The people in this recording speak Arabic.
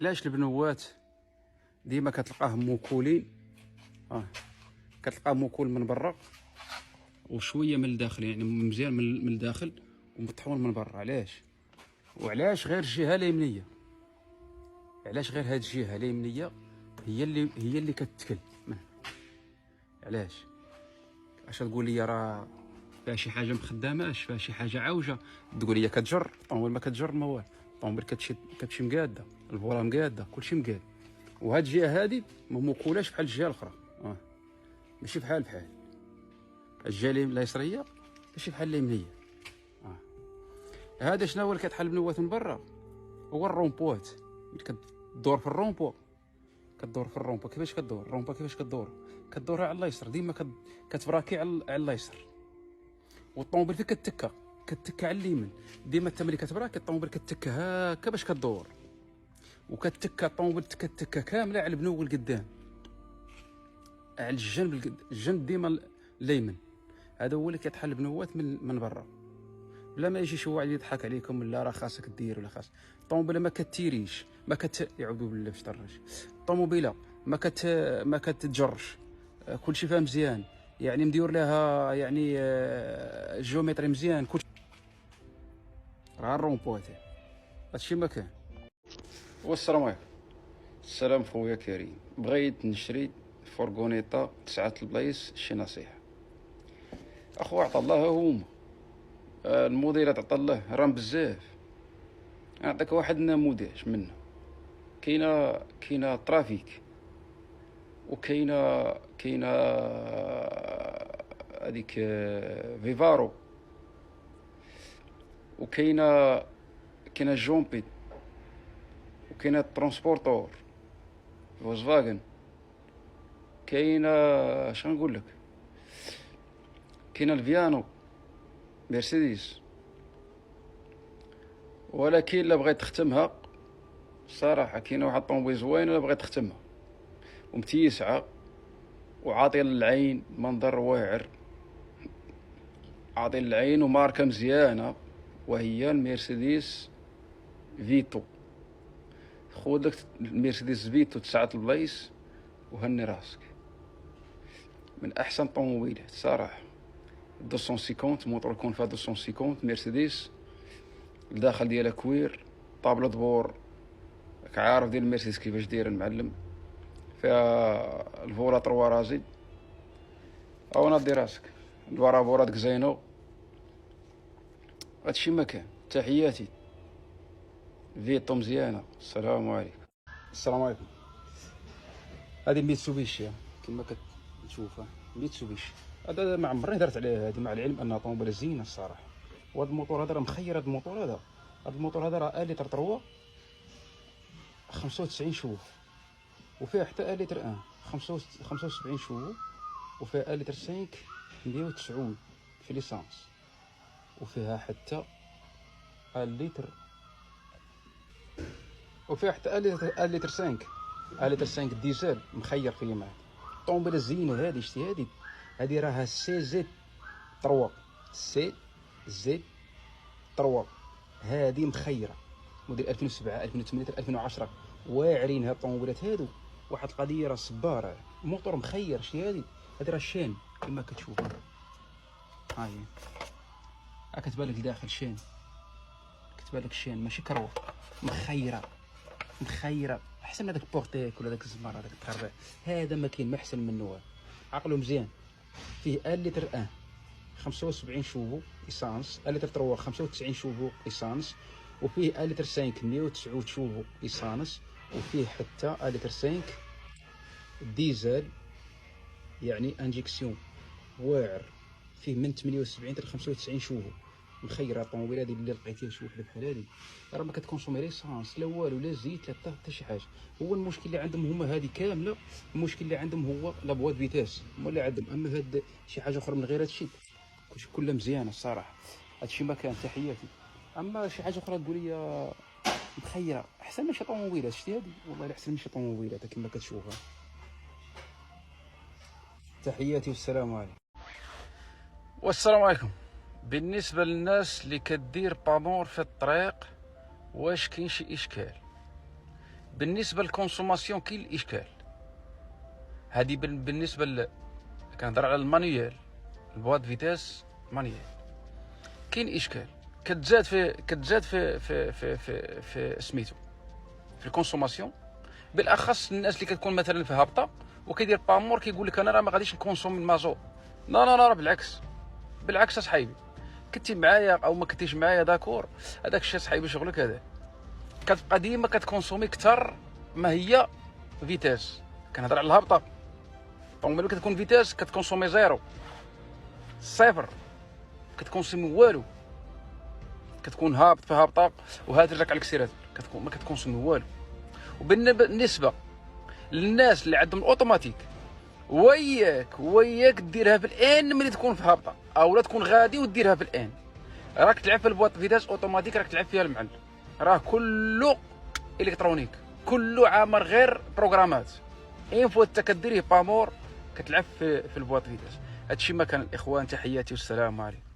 علاش البنوات ديما كتلقاهم موكولين؟ كتلقاه موكول من برا وشويه من الداخل، يعني مزيان من الداخل ومطحون من برا. علاش؟ وعلاش غير الجهه اليمنيه؟ علاش غير هاد الجهه اليمنيه هي اللي كتكل منه؟ علاش؟ اش تقول لي راه فيها شي حاجه مخداماش، فيها شي حاجه عاوجه؟ تقول لي كتجر الطوموبيل، ما كتجر ما والو، الطوموبيل كتمشي مقاده، الفولا مقاده، كلشي مقاد. وهاد الجهه هادي ما موكولاش بحال الجهه الاخرى، ماشي بحال الجهه اليسريه ماشي بحال اليمنيه. هذا شنو هو اللي كتحل بنوات من برا؟ هو الرومبوات. ملي كدور في الرومبو، كيفاش كدور الرومبو؟ كيفاش كدورها على اليسر، ديما كتبراكي على اليسر، والطوموبيل فين كتكا على اليمين. ديما انت ملي كتبراكي الطوموبيل كتكا هكا باش كدور، وكتكا الطوموبيل كتكا كامله على البنو القدام، على الجنب ديما الايمن. هذا هو اللي كيتحل البنوات من برا، بلا ما يجي شي واحد يضحك عليكم لا راه خاصك دير ولا خاص. الطوموبيله ما كتيريش، يعوذ بالله باش طرش. الطوموبيله ما كتجرش، كلشي فيها مزيان، يعني مديور لها يعني الجيومتري مزيان، كلشي راه الرومبوات. هادشي ما كان. والسلام عليكم. السلام خويا كريم، بغيت نشري فورغونيطا 9 البلايص، شي نصيحه؟ اخو عطا الله هما الموديلات عطا الله راهم بزاف. نعطيك واحد النموذج منه. كاينه ترافيك، وكاينه هذيك فيفارو، وكاينه جومبي، وكاينه ترونسبورتور فولkswagen، كاينه شنو نقول لك، كاينه الفيانو مرسيدس. ولكن الا بغيت تختمها الصراحه كاينه واحد الطوموبيل زوينه الا بغيت تختمها ومتيسعه وعاطيه للعين منظر واعر، عاطيه للعين وماركه مزيانه، وهي المرسيدس فيتو. خذ لك المرسيدس فيتو 9 البلايص وهني راسك، من احسن طوموبيلات صراحه. 250 موتور يكون فيها 250 مرسيدس، الداخل ديالها كوير، طابلة دبور راك عارف ديال المرسيدس كيفاش داير المعلم، فيها الفولا 3 رازي. او ناضي راسك البارابورات كزينو. هادشي ما كان. تحياتي، فيتو مزيانه. السلام عليكم. السلام عليكم. هذه ميتسوبيشي كما كتشوفها، ميتسوبيشي. هذا ما عمرني درت عليه هذه، مع العلم انها طوموبيله زينه الصراحه. وهذا الموتور هذا راه مخير، هذا الموتور هذا راه لتر 3 95 شوف، وفيه حتى لتر 1 75 شوف، وفيها لتر 5 190 في ليسانس، وفيها حتى اللتر، وفيها حتى لتر 5 ديزل مخير فيه معاه. الطوموبيله الزينه هذه شتي، هذه راها سي زد 3 هذه مخيره، موديل 2007 2008 2010 واعرين. هاد الطوموبيلات هادو واحد القضيه راه صباره، الموتور مخير. شتي هذه راه شين كما كتشوف، ها هي كتبان لك الداخل شين، كتبان لك الشين ماشي كروه، مخيره احسن من هذاك البورتيك ولا داك الزمار هذاك التربيع. هذا ما كاين ما احسن منه. عقلو مزيان. فيه لتر 1 75 شوفو ايسانس، لتر 3 95 شوفو ايسانس، وفيه لتر 5 109 شوفو ايسانس، وفيه حتى لتر 5 ديزل يعني انجكسيون واعر، فيه من 78 حتى 95 شوفو. مخيره الطوموبيل هذه اللي لقيتيها شي وحده بحال هذه راه ما كتكونسومي ليسانس لا والو لا زيت لا حتى شي حاجه. هو المشكل اللي عندهم هما هذه كامله، المشكل اللي عندهم هو لا بواد فيتاس هما اللي عندهم. اما هاد شي حاجه اخرى من غير هادشي كلشي كلها مزيانه الصراحه. هادشي ما كان. تحياتي. اما شي حاجه اخرى تقول لي مخيره احسن من شي طوموبيلات. شتي هذه والله احسن من شي طوموبيلات كما كتشوفها. تحياتي والسلام عليكم. والسلام عليكم. بالنسبه للناس اللي كدير بانور في الطريق، واش كاين شي اشكال؟ بالنسبه للكونسوماسيون كاين الاشكال هذه بالنسبه كنهضر على المانيوال، البواد فيتاس مانيوال كاين اشكال. كتزاد في سميتو في الكونسوماسيون، بالاخص الناس اللي كتكون مثلا في هابطه وكيدير بامور كيقول لك انا راه ما غاديش نكونسومي المازوت. لا لا لا، بالعكس اصاحبي، كنتي معايا او ما كنتيش معايا داكور، هذاك الشيء صاحبي شغلك هذا. كتبقى ديما كتكونسومي كثر ما هي فيتاس. كنهضر على الهابطه، دونك ملي كتكون فيتاس كتكونسومي زيرو، صفر، كتكونسومي والو. كتكون هابط في هابطه وهاد رجعك على الكسيرات، كتكون ما كتكونسومي والو. وبالنسبه للناس اللي عندهم الاوتوماتيك، وياك ديرها في الان ملي تكون في هابطه، او لا تكون غادي وديرها في الان. راك تلعب في البواط فيتاس اوتوماتيك، راك تلعب فيها المعلم، راه كله الكترونيك، كله عامر غير بروغرامات. اين فوا انت كديريه بامور كتلعب في البواط فيتاس. هادشي ما كان الاخوان، تحياتي والسلام عليكم.